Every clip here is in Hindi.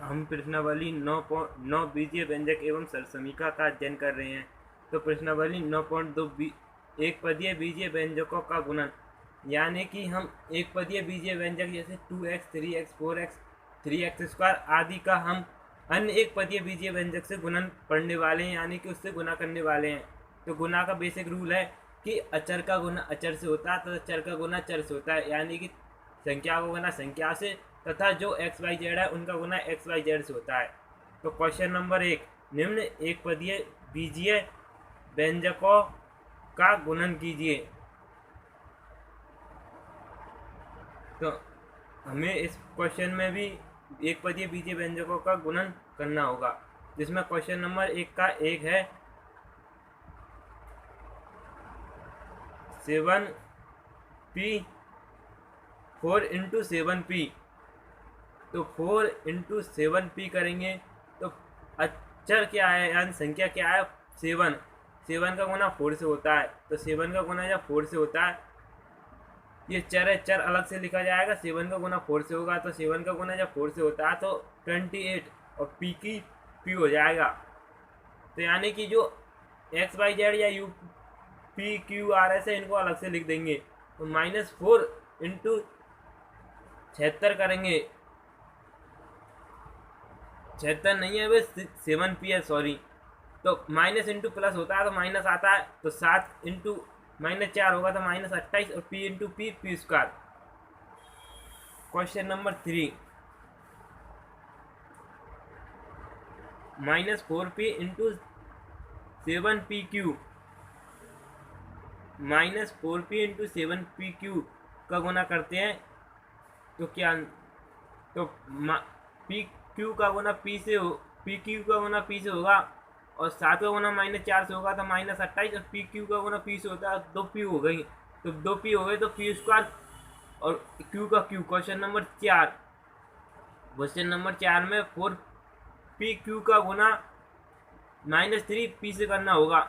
हम प्रश्नावली 9 बीजीय व्यंजक एवं सरसमीका का अध्ययन कर रहे हैं। तो प्रश्नावली 9.2 एक पदीय बीजीय व्यंजकों का गुणन, यानी कि हम एक पदीय बीजीय व्यंजक जैसे 2x, 3x, 4x, 3x² आदि का हम अन्य एक पदीय बीजीय व्यंजक से गुणन पढ़ने वाले हैं, यानी कि उससे गुना करने वाले हैं। तो गुना का बेसिक रूल है कि अचर का गुना अचर से होता है तथा चर का गुना चर से होता है, यानी कि संख्या का गुना संख्या से तथा जो एक्स वाई जेड है उनका गुना एक्स वाई जेड से होता है। तो क्वेश्चन नंबर 1, निम्न एक पदीय बीजीय व्यंजकों का गुणन कीजिए। तो हमें इस क्वेश्चन में भी एक पदीय बीजीय व्यंजकों का गुणन करना होगा, जिसमें क्वेश्चन नंबर 1 का 1 है 7p 4 × 7p। तो 4 × 7p करेंगे तो अक्षर क्या है, यानी संख्या क्या है 7। 7 का गुना 4 से होता है, तो 7 का गुना जब 4 से होता है, ये चर है, चर अलग से लिखा जाएगा। 7 का गुना 4 से होगा, तो 7 का गुना जब 4 से होता है तो 28 और p की p हो जाएगा। तो यानी कि जो एक्स वाई जेड या U P Q R S है इनको अलग से लिख देंगे। तो -4 × 76 करेंगे, 76 नहीं है, वे 7p है, सॉरी। तो माइनस इंटू प्लस होता है तो माइनस आता है, तो 7 × -4 होगा तो -28 और p × p² question number 3, -4p × 7pq, -4p × 7pq का गुना करते हैं तो क्या, तो पी क्यू का गुना पी से हो, पी क्यू का गुना पी से होगा और 7 का गुना -4 से होगा तो -28 और पी क्यू का गुना पी से होता है, 2p हो गई। तो 2p हो गए तो p² और q का q। Question number 4, question number 4 में 4pq का गुना -3p से करना होगा।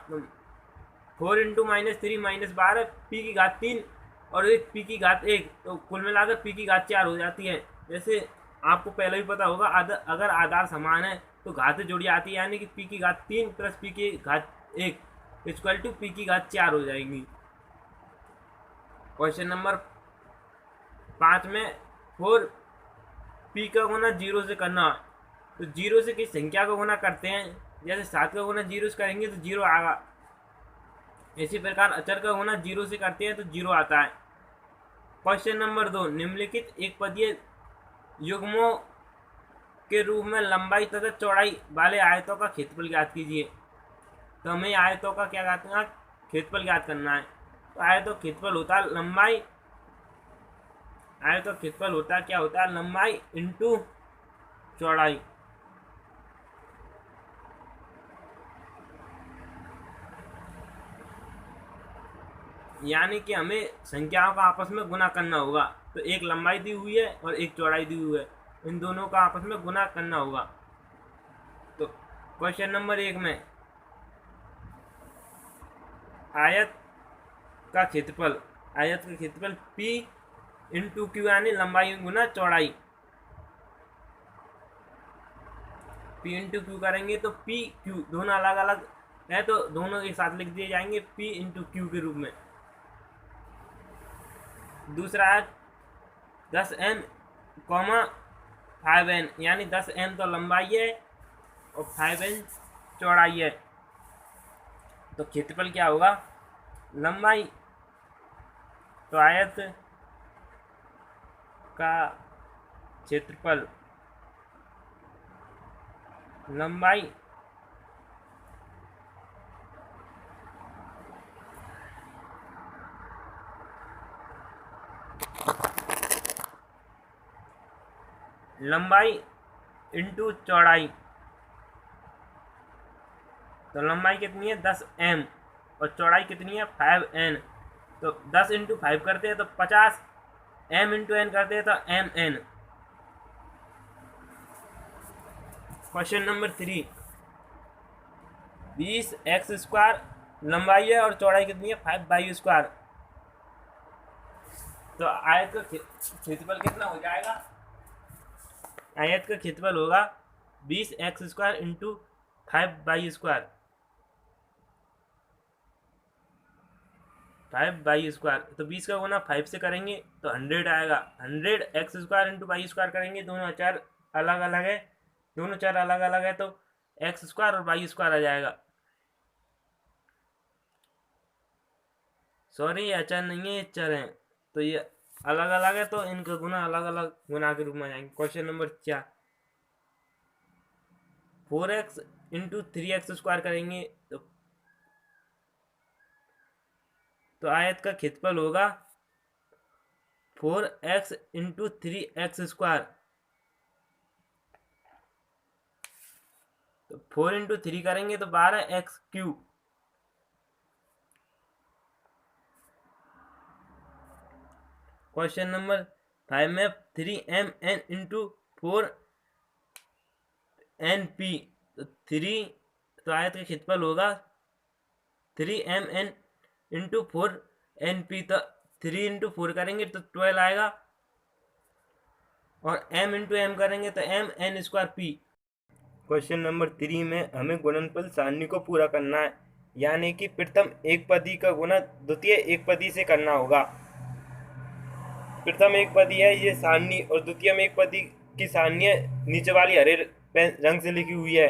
4 × -3 -12 p की घात 3 और एक p की घात 1, तो कुल मिलाकर p की घात 4 हो जाती है। जैसे आपको पहले भी पता होगा, अगर आधार समान है तो घातें जुड़ जाती है, यानी कि p की घात 3 + p की घात 1 = p की घात 4 हो जाएगी। क्वेश्चन नंबर 5 में 4p का गुना 0 से करना, तो 0 से किस संख्या का गुना करते हैं, जैसे 7 का गुना 0 से करेंगे तो 0 आएगा। इसी प्रकार अचर का गुना 0 से करते हैं तो 0 आता है। क्वेश्चन नंबर 2, निम्नलिखित एक पदीय युग्मों के रूप में लंबाई तथा चौड़ाई वाले आयतों का क्षेत्रफल ज्ञात कीजिए। तो हमें आयतों का क्या कहते हैं, क्षेत्रफल ज्ञात करना है। तो आयतों क्षेत्रफल होता है लंबाई, आयतों क्षेत्रफल होता है क्या होता है, लंबाई इंटू चौड़ाई। यानी कि हमें संख्याओं का आपस में गुना करना होगा। तो एक लंबाई दी हुई है और एक चौड़ाई दी हुई है, इन दोनों का आपस में गुना करना होगा। तो क्वेश्चन नंबर 1 में आयत का क्षेत्रफल, आयत का क्षेत्रफल p × q, यानी लंबाई गुना चौड़ाई। p × q करेंगे तो p q दोनों अलग अलग है तो दोनों एक साथ लिख दिए जाएंगे p × q के रूप में। दूसरा है 10m, 5n, यानी 10m तो लंबाई है और 5n चौड़ाई है। तो क्षेत्रफल क्या होगा, लंबाई, तो आयत का क्षेत्रफल लंबाई इंटू चौड़ाई। तो लंबाई कितनी है 10m और चौड़ाई कितनी है 5n। तो 10 × 5 करते हैं तो 50, m × n करते हैं तो mn। क्वेश्चन नंबर 3, 20x² लंबाई है और चौड़ाई कितनी है 5y²। तो आयत का क्षेत्रफल कितना हो जाएगा, आयत का क्षेत्रफल होगा 20x² इंटू 5y², 5y²। तो 20 का गुना 5 से करेंगे तो 100 आएगा। 100x² इंटू y² करेंगे, दोनों चर अलग अलग है, दोनों चर अलग अलग है तो x² और y² आ जाएगा। सॉरी, ये अचर नहीं है, ये चर हैं, तो ये अलग अलग है तो इनका गुना अलग अलग गुना के रूप में आ जाएंगे। Question number 4, 4x into 3x² करेंगे तो आयत का क्षेत्रफल होगा 4x इंटू 3x²। तो 4 इंटू 3 करेंगे तो 12x³ क्वेश्चन नंबर 5 में 3mn इंटू 4np, तो 3, तो आयत का क्षेत्रफल होगा 3mn इंटू 4np। तो 3 इंटू 4 करेंगे तो 12 आएगा, और m इंटू m करेंगे तो mn²p। क्वेश्चन नंबर 3 में हमें गुणनफल सारणी को पूरा करना है, यानी कि प्रथम एक पदी का गुणा द्वितीय एक पदी से करना होगा। प्रथम एक पदी है ये सारणी, और द्वितीय में एक पदी की सारणी नीचे वाली हरे रंग से लिखी हुई है।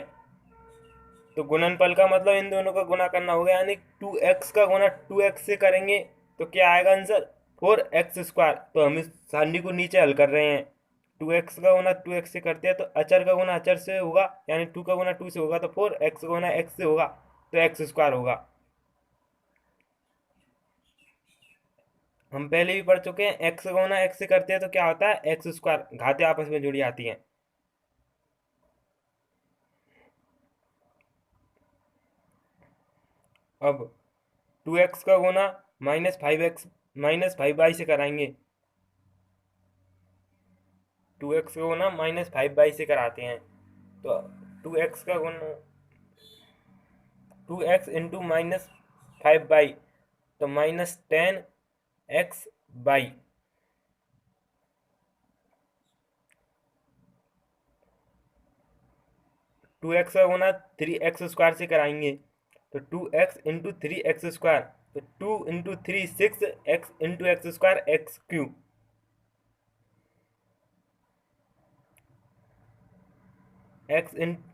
तो गुणनफल का मतलब इन दोनों का गुणा करना होगा, यानी 2x का गुणा 2x से करेंगे तो क्या आएगा आंसर 4x²। तो हम इस सारणी को नीचे हल कर रहे हैं। 2x का गुणा 2x से करते हैं तो अचर का गुणा अचर से होगा, यानी 2 का गुणा 2 से होगा, तो 4x का गुणा x से होगा तो x² होगा। हम पहले भी पढ़ चुके हैं, x का गुणा x से करते हैं तो क्या होता है x², घातें आपस में जुड़ी आती हैं। अब 2x का गुणा -5y से कराएंगे। 2x का गुणा -5y से कराते हैं तो 2x का गुणा 2x इंटू -5y, तो -10xy। 2x का गुणा 3x² से कराएंगे तो 2x इंटू 3x², तो 2 into 3 6x into x² x³।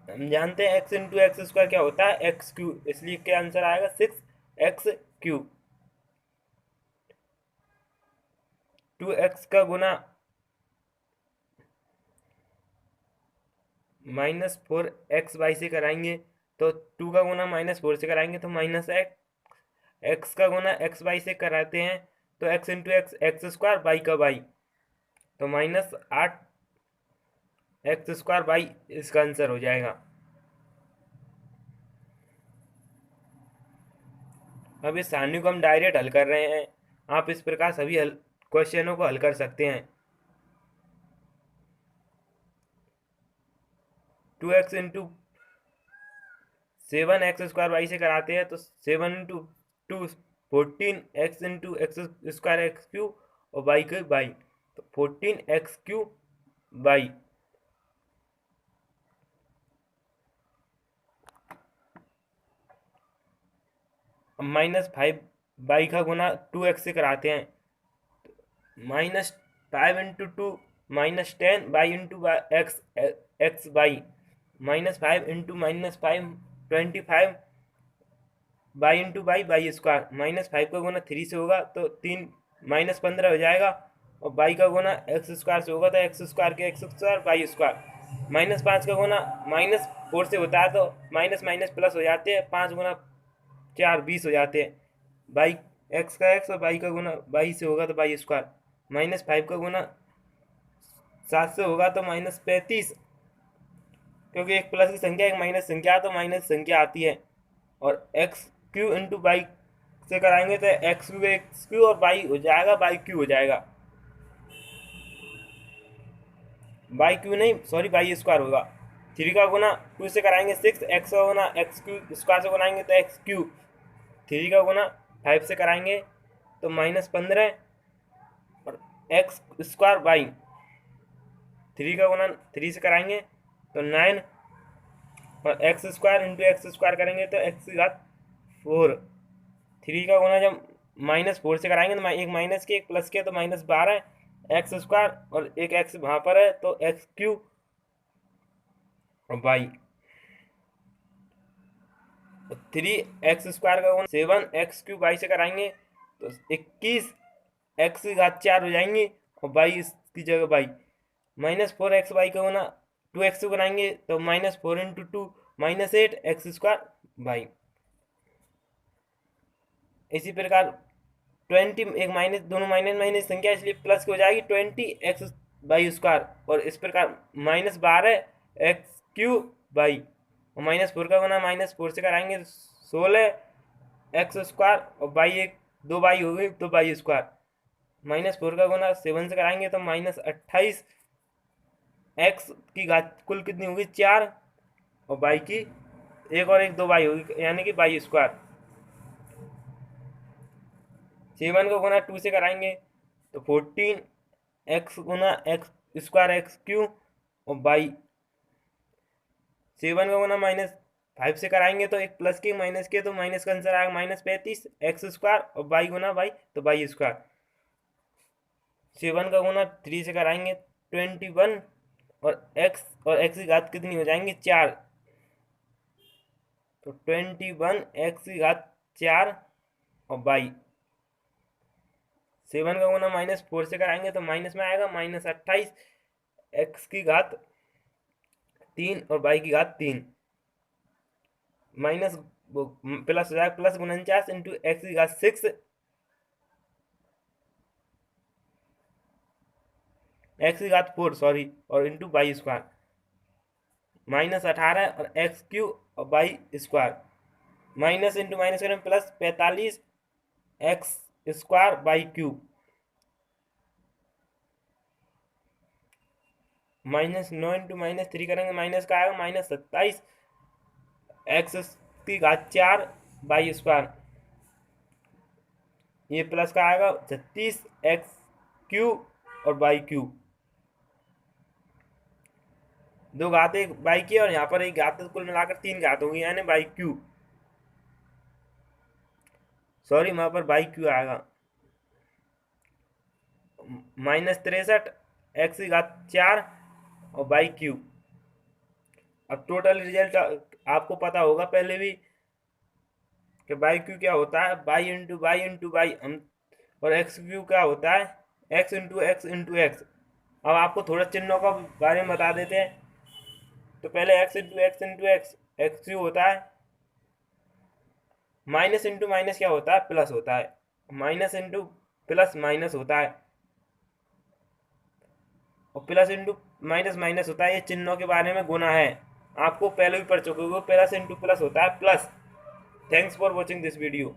हम जानते हैं x इंटू x² क्या होता है x³, इसलिए क्या आंसर आएगा 6x³। 2x का गुना -4xy से कराएंगे तो 2 का गुना -4 से कराएंगे तो -x। x का गुना xy से कराते हैं तो x इंटू x² y का y, तो -8x² y इसका आंसर हो जाएगा। अब इस सारणी को हम डायरेक्ट हल कर रहे हैं, आप इस प्रकार सभी क्वेश्चनों को हल कर सकते हैं। 2x इंटू 7x² y से कराते हैं तो 7 into 2 14x into x² x³ और y का y, तो 14x³ y। -5y का गुना 2x से कराते हैं, -5 into 2 -10 y into x y, -5 into -5 25 y into y y²। -5 का गुना 3 से होगा तो 3 -15 हो जाएगा, और y का गुना x² से होगा तो x² के x² y²। -5 का गुना -4 से होता है तो माइनस माइनस प्लस हो जाते हैं, 5 गुना 4 20 हो जाते हैं। बाई x का x और y का गुना y से होगा तो y²। -5 का गुना 7 से होगा तो -35, क्योंकि एक प्लस की संख्या एक माइनस संख्या है तो माइनस संख्या आती है। और x³ इंटू y से कराएंगे तो x³ और y हो जाएगा y³ हो जाएगा, y³ नहीं सॉरी y² होगा। 3 का गुना 2 से कराएंगे 6, x का गुना x² से बनाएंगे तो x³। 3 का गुना 5 से कराएंगे तो -15, और x² y। 3 का गुना 3 से कराएंगे तो 9 और x square into x square करेंगे तो एक्स की घात 4। 3 का गुना जब -4 से कराएंगे तो एक माइनस के एक प्लस के तो -12 एक्स स्क्वायर और एक एक्स वहाँ पर है तो एक्स क्यूब और वाई। 3x² का गुना 7x³ वाई से कराएंगे तो 21 एक्स की घात 4 हो जाएंगे और वाई इसकी जगह वाई। -4x वाई का गुना 2x से बनाएंगे तो -4 इंटू 2 -8x² वाई। इसी प्रकार 20 एक माइनस दोनों माइनस माइनस संख्या इसलिए प्लस की हो जाएगी 20x/² और इस प्रकार -12x³ वाई और -4 का गुना -4 से कराएंगे 16x² और वाई एक 2 वाई हो गई तो वाई स्क्वायर। -4 का गुना 7 से कराएंगे तो -28 एक्स की घात कुल कितनी होगी 4 और वाई की एक और एक 2 वाई होगी यानी कि वाई स्क्वायर। 7 का गुना 2 से कराएंगे तो 14x गुना x² x³ और वाई। 7 का गुना -5 से कराएंगे तो एक प्लस के माइनस के तो माइनस का आंसर आएगा -35x² और वाई गुना वाई तो वाई स्क्वायर। 7 का गुना 3 से कराएंगे 21 और x की घात कितनी हो जाएंगी 4 तो 21x की घात 4 और वाई। 7 का गुना -4 से कराएंगे तो माइनस में आएगा -28 एक्स की घात 3 और वाई की घात 3 माइनस प्लस हो जाएगा प्लस 49 इंटू एक्स की घात 6 एक्स की घात 4 सॉरी और इंटू वाई स्क्वायर -18 और x³ और y square minus into minus करें plus 45 x² y cube -9 into -3 करेंगे माइनस का आएगा -27 एक्स की घात 4 वाई स्क्वायर ये प्लस का आएगा 36x³ और वाई क्यूब। दो घात एक वाई की और यहाँ पर एक घात कुल मिलाकर 3 घात होगी यानी वाई क्यूब सॉरी वहां पर वाई क्यू आएगा -63 एक्स की घात 4 और वाई क्यूब। अब टोटल रिजल्ट आपको पता होगा पहले भी कि वाई क्यू क्या होता है वाई इंटू वाई हम और एक्स क्यू क्या होता है एक्स इंटू एक्स। अब आपको थोड़ा चिन्हों का बारे में बता देते हैं तो पहले x into x x Q होता है माइनस इंटू माइनस क्या होता है प्लस होता है माइनस इंटू प्लस माइनस होता है और प्लस इंटू माइनस माइनस होता है। ये चिन्हों के बारे में गुना है आपको पहले भी पढ़ चुके हो प्लस इंटू प्लस होता है plus. Thanks for watching this video.